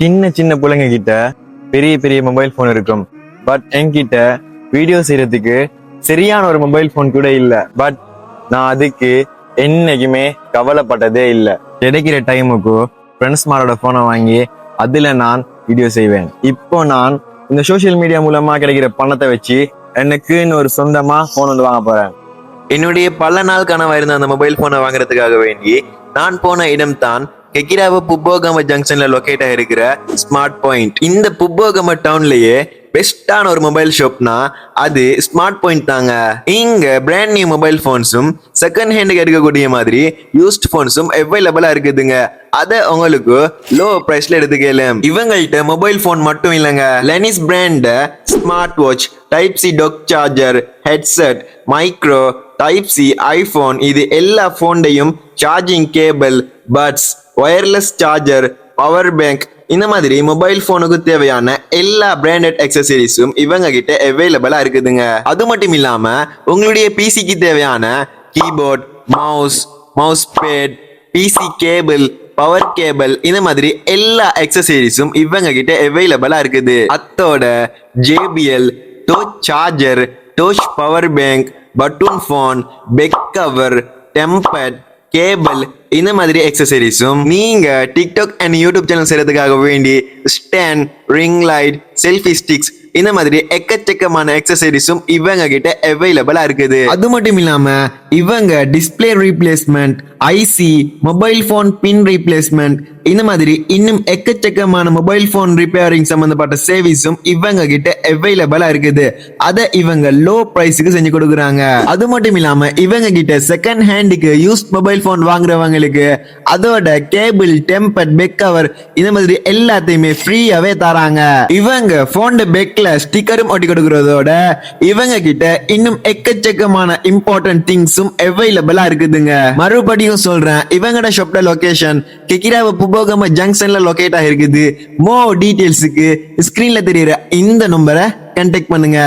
சின்ன சின்ன பிள்ளைங்க கிட்ட பெரிய பெரிய மொபைல் போன் இருக்கும். பட் என்கிட்ட வீடியோ செய்யறதுக்கு சரியான ஒரு மொபைல் போன் கூட இல்ல. பட் நான் அதுக்கு என்னைக்குமே கவலைப்பட்டதே இல்லை. கிடைக்கிற டைமுக்கு ஃப்ரெண்ட்ஸ் மாரோட போனை வாங்கி அதுல நான் வீடியோ செய்வேன். இப்போ நான் இந்த சோசியல் மீடியா மூலமா கிடைக்கிற பணத்தை வச்சு எனக்குன்னு ஒரு சொந்தமா போன் வந்து வாங்க போறேன். என்னுடைய பல நாள் கனவா இருந்த அந்த மொபைல் போனை வாங்குறதுக்காக வேண்டி நான் போன இடம் தான் கெகிராவ புப்போகம ஜங்ஷன்ல லொகேட் ஆயிருக்கிற ஸ்மார்ட் பாயிண்ட். இந்த புப்போகம டவுன்லயே பெஸ்டான ஒரு மொபைல் ஷாப்னா அது ஸ்மார்ட் பாயிண்ட் தாங்க. இங்க பிராண்ட் நியூ மொபைல் போன்ஸும் செகண்ட் ஹேண்டுக்கு எடுக்கக்கூடிய மாதிரி யூஸ்ட் போன்ஸும் அவைலபிளா இருக்குதுங்க. அத உங்களுக்கு லோ பிரைஸ்ல எடுத்துக்கலாம். இவங்கள்ட்ட மொபைல் போன் மட்டும் இல்லைங்க, லெனிஸ் brand smart watch, type C டொக் charger, headset, micro, type C iPhone, இது எல்லா போன்டையும் charging cable, buds, wireless charger, power bank, இந்த மாதிரி மொபைல் போனுக்கு தேவையான எல்லா பிராண்டட் அக்சசரிஸும் இவங்க கிட்ட அவைலபிளா இருக்குதுங்க. அது மட்டும் இல்லாம உங்களுடைய பிசிக்கு தேவையான keyboard, mouse pad, PC cable, power cable, இந்த மாதிரி எல்லா அக்சசரிஸும் இவங்க கிட்ட அவைலபிளா இருக்குது. அத்தோட ஜேபிஎல், டோச் சார்ஜர், டோச் power bank, button phone, back cover, tempered, cable, இந்த மாதிரி அக்சசரிஸும் நீங்க டிக்டாக் அண்ட் யூடியூப் சேனல் செய்யறதுக்காக வேண்டி stand, ring light, selfie sticks, இந்த மாதிரி எக்கச்சக்கமான அக்சசரிஸும் இவங்க கிட்ட அவைலபிளா இருக்குது. அது மட்டும் இல்லாம இவங்க display replacement, IC, mobile phone பின் ரீப்ளேஸ்மெண்ட், இந்த மாதிரி இன்னும் எக்கச்சக்கமான மொபைல் போன் ரிப்பேரிங் சம்பந்தப்பட்ட சர்வீஸும் இவங்க கிட்ட அவைலபிளா இருக்குது. அதை இவங்க லோ பிரைஸுக்கு செஞ்சு கொடுக்குறாங்க. அது மட்டும் இல்லாம இவங்க கிட்ட செகண்ட் ஹேண்டுக்கு யூஸ் மொபைல் போன் வாங்குறவங்களுக்கு அதோட கேபிள், டெம்பர், பெக் கவர், இந்த மாதிரி எல்லாத்தையுமே ஃப்ரீயாவே தராங்க. இவங்க போன் பெக்ல ஸ்டிக்கரும் ஒட்டி கொடுக்கறதோட இவங்க கிட்ட இன்னும் எக்கச்சக்கமான இம்பார்ட்டன்ட் திங்ஸும் அவைலபிளா இருக்குதுங்க. மறுபடியும் சொல்றேன், இவங்கட ஷாப்ல லொகேஷன் கெகிராவ புபோகம ஜங்ஷன்ல லொகேட் ஆகிருக்குது. மோர் டீடைல்ஸுக்கு ஸ்கிரீன்ல தெரியுற இந்த நம்பரை கான்டாக்ட் பண்ணுங்க.